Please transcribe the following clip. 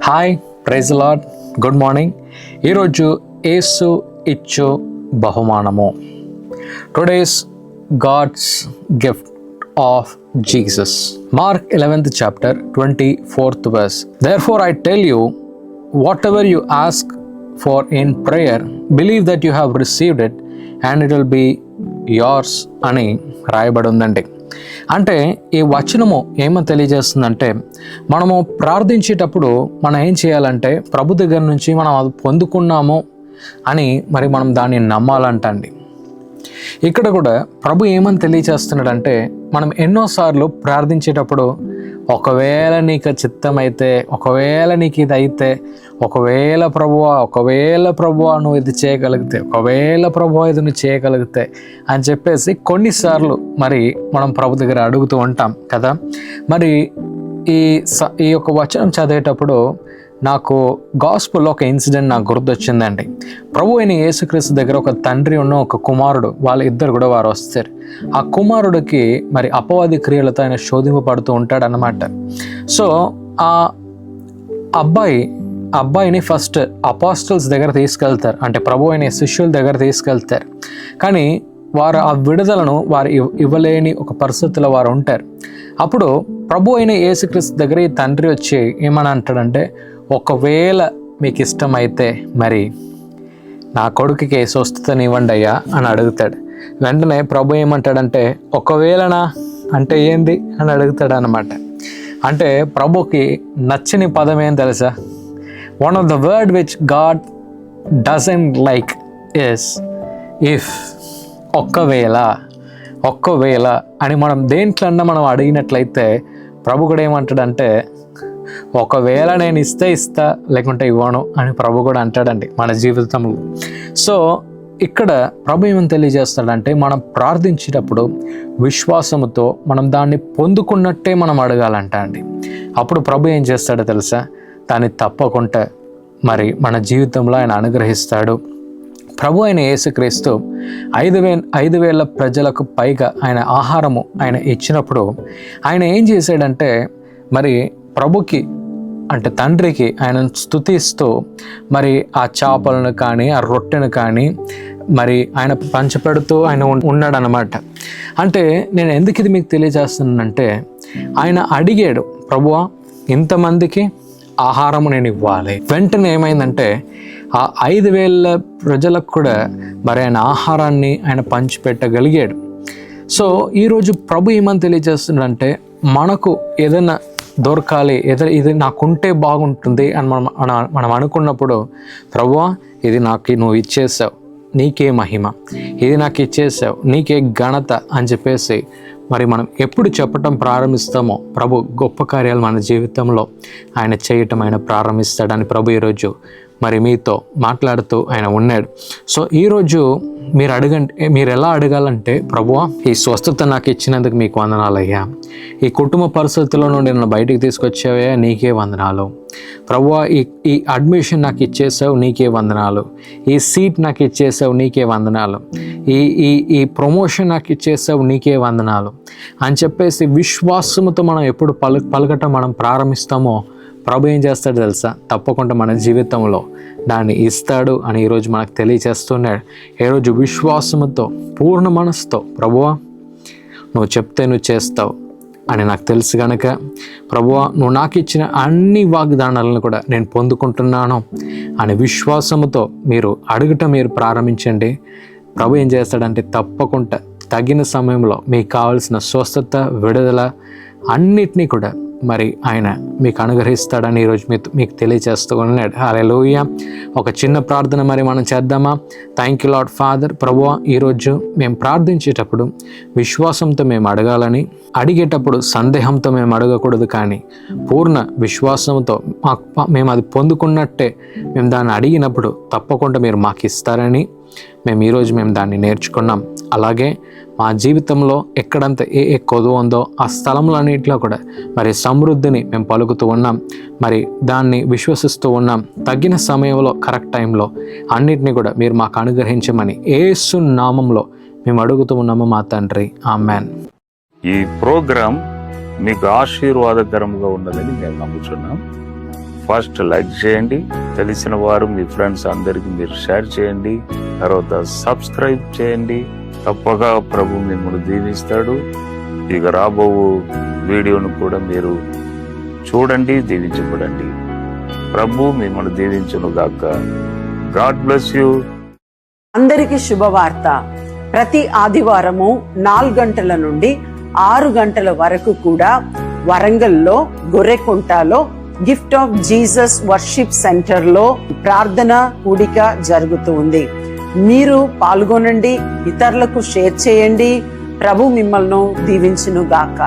Hi, praise Lord, good morning. ఈరోజు యేసు ఇచ్చు బహుమానము. Today's God's gift of Jesus. Mark 11th chapter 24th verse. Therefore I tell you, whatever you ask for in prayer, believe that you have received it and it will be yours అని రాయబడి ఉందండి. అంటే ఈ వచనము ఏమని తెలియజేస్తుందంటే, మనము ప్రార్థించేటప్పుడు మనం ఏం చేయాలంటే ప్రభు దగ్గర నుంచి మనం అది పొందుకున్నాము అని మనం దాన్ని నమ్మాలంటండి. ఇక్కడ కూడా ప్రభు ఏమని తెలియజేస్తున్నాడంటే, మనం ఎన్నోసార్లు ప్రార్థించేటప్పుడు ఒకవేళ నీకు చిత్తమైతే, ఒకవేళ నీకు ఇది అయితే, ఒకవేళ ప్రభువా నువ్వు ఇది చేయగలిగితే, ఒకవేళ ప్రభువా ఇది నువ్వు చేయగలిగితే అని చెప్పేసి కొన్నిసార్లు మనం ప్రభు దగ్గర అడుగుతూ ఉంటాం కదా. ఈ యొక్క వచనం చదివేటప్పుడు నాకు గాస్పుల్లో ఒక ఇన్సిడెంట్ నాకు గుర్తొచ్చిందండి. ప్రభు అయిన యేసుక్రీస్తు దగ్గర ఒక తండ్రి ఉన్న ఒక కుమారుడు, వాళ్ళ ఇద్దరు కూడా వారు వస్తారు. ఆ కుమారుడికి అపవాది క్రియలతో ఆయన శోధింపబడుతూ ఉంటాడు అన్నమాట. సో ఆ అబ్బాయిని ఫస్ట్ అపాస్టల్స్ దగ్గర తీసుకెళ్తారు, అంటే ప్రభు అయిన శిష్యుల దగ్గర తీసుకెళ్తారు. కానీ వారు ఆ విడుదలను వారు ఇవ్వలేని ఒక పరిస్థితిలో వారు ఉంటారు. అప్పుడు ప్రభు అయిన యేసుక్రీస్తు దగ్గర ఈ తండ్రి వచ్చి ఏమని అంటాడంటే, ఒకవేళ మీకు ఇష్టమైతే నా కొడుకుకి స్వస్థతనివ్వండి అయ్యా అని అడుగుతాడు. వెంటనే ప్రభు ఏమంటాడంటే, ఒకవేళనా అంటే ఏంది అని అడుగుతాడు అన్నమాట. అంటే ప్రభుకి నచ్చని పదం ఏం తెలుసా? One of the word which God doesn't like is if. ఒక్కవేళ అని మనం దేంట్లన్నా మనం అడిగినట్లయితే ప్రభు కూడా ఏమంటాడంటే, ఒకవేళ నేను ఇస్తా లేకుంటే ఇవ్వను అని ప్రభు కూడా అంటాడండి మన జీవితంలో. సో ఇక్కడ ప్రభు ఏమని తెలియజేస్తాడంటే, మనం ప్రార్థించేటప్పుడు విశ్వాసముతో మనం దాన్ని పొందుకున్నట్టే మనం అడగాలంట అండి. అప్పుడు ప్రభు ఏం చేస్తాడో తెలుసా? దాన్ని తప్పకుండా మన జీవితంలో ఆయన అనుగ్రహిస్తాడు. ప్రభు అయిన యేసుక్రీస్తు 5,000 ప్రజలకు పైగా ఆయన ఆహారము ఆయన ఇచ్చినప్పుడు ఆయన ఏం చేశాడంటే, ప్రభుకి అంటే తండ్రికి ఆయన స్తుతిస్తూ ఆ చేపలను కానీ ఆ రొట్టెను కానీ ఆయన పంచిపెడుతూ ఆయన ఉన్నాడు అన్నమాట. అంటే నేను ఎందుకు ఇది మీకు తెలియజేస్తున్నానంటే, ఆయన అడిగాడు, ప్రభువా ఇంతమందికి ఆహారము నేను ఇవ్వాలి. వెంటనే ఏమైందంటే ఆ 5,000 ప్రజలకు కూడా ఆయన ఆహారాన్ని ఆయన పంచిపెట్టగలిగాడు. సో ఈరోజు ప్రభు ఏమని తెలియజేస్తున్నాడంటే, మనకు ఏదైనా దొరకాలి, ఇది నాకుంటే బాగుంటుంది అని మనం అనుకున్నప్పుడు, ప్రభువా ఇది నాకు నువ్వు ఇచ్చేసావు, నీకే మహిమ, ఇది నాకు ఇచ్చేసావు, నీకే ఘనత అని చెప్పేసి మనం ఎప్పుడు చెప్పటం ప్రారంభిస్తామో ప్రభు గొప్ప కార్యాలు మన జీవితంలో ఆయన చేయటం ఆయన ప్రారంభిస్తాడని ప్రభు ఈరోజు మీతో మాట్లాడుతూ ఆయన ఉన్నాడు. సో ఈరోజు మీరు ఎలా అడగాలంటే, ప్రభువా ఈ స్వస్థత నాకు ఇచ్చినందుకు మీకు వందనాలయ్యా, ఈ కుటుంబ పరిస్థితుల్లో నుండి నన్ను బయటికి తీసుకొచ్చావయ్యా, నీకే వందనాలు. ప్రభువా ఈ అడ్మిషన్ నాకు ఇచ్చేసావు, నీకే వందనాలు. ఈ సీట్ నాకు ఇచ్చేసావు, నీకే వందనాలు. ఈ ప్రమోషన్ నాకు ఇచ్చేసావు, నీకే వందనాలు అని చెప్పేసి విశ్వాసముతో మనం ఎప్పుడు పలకటం మనం ప్రారంభిస్తామో ప్రభు ఏం చేస్తాడు తెలుసా? తప్పకుండా మన జీవితంలో దాన్ని ఇస్తాడు అని ఈరోజు మనకు తెలియచేస్తున్నాడు. ఈరోజు విశ్వాసముతో పూర్ణ మనసుతో, ప్రభువా నువ్వు చెప్తే నువ్వు చేస్తావు అని నాకు తెలుసు కనుక, ప్రభువా నువ్వు నాకు ఇచ్చిన అన్ని వాగ్దానాలను కూడా నేను పొందుకుంటున్నాను అని విశ్వాసముతో మీరు ప్రారంభించండి. ప్రభు ఏం చేస్తాడంటే, తప్పకుండా తగిన సమయంలో మీకు కావాల్సిన స్వస్థత, విడుదల అన్నిటినీ కూడా ఆయన మీకు అనుగ్రహిస్తాడని ఈరోజు మీకు తెలియచేస్తూ ఉన్నాడు. హల్లెలూయా. ఒక చిన్న ప్రార్థన మనం చేద్దామా? Thank you lord father. ప్రభువా ఈరోజు మేము ప్రార్థించేటప్పుడు విశ్వాసంతో మేము అడగాలని, అడిగేటప్పుడు సందేహంతో మేము అడగకూడదు, కానీ పూర్ణ విశ్వాసంతో మేము అది పొందుకున్నట్టే మేము దాన్ని అడిగినప్పుడు తప్పకుండా మీరు మాకు ఇస్తారని ఈరోజు మేము దాన్ని నేర్చుకున్నాం. అలాగే మా జీవితంలో ఎక్కడంత ఏ కొదువ ఉందో ఆ స్థలములన్నింటిలో కూడా సమృద్ధిని మేము పలుకుతూ ఉన్నాం, దాన్ని విశ్వసిస్తూ ఉన్నాం. తగిన సమయంలో కరెక్ట్ టైంలో అన్నిటినీ కూడా మీరు మాకు అనుగ్రహించమని యేసు నామంలో మేము అడుగుతూ ఉన్నాము మా తండ్రి, ఆమేన్. ఈ ప్రోగ్రాం మీకు ఆశీర్వాదకరంగా ఉన్నదని మేము నమ్ముచున్నాం. ఫస్ట్ లైక్ చేయండి, తెలిసిన వారు మీ ఫ్రెండ్స్ అందరికి మీరు షేర్ చేయండి, తర్వాత సబ్స్క్రైబ్ చేయండి. తప్పగా ప్రభు మిమ్మల్ని దీవిస్తాడు. ఇక రాబో వీడియోను కూడా మీరు చూడండి, దీవించబడండి. ప్రభు మిమ్మల్ని దీవించును గాక. God bless you. అందరికీ శుభవార్త. ప్రతి ఆదివారము 4 గంటల నుండి 6 గంటల వరకు కూడా వరంగల్లో గొర్రెకుంటలో Gift of Jesus Worship Centre లో ప్రార్థన కూడిక జరుగుతూ ఉంది. మీరు పాల్గొనండి, ఇతరులకు షేర్ చేయండి. ప్రభు మిమ్మల్ని దీవించును గాక.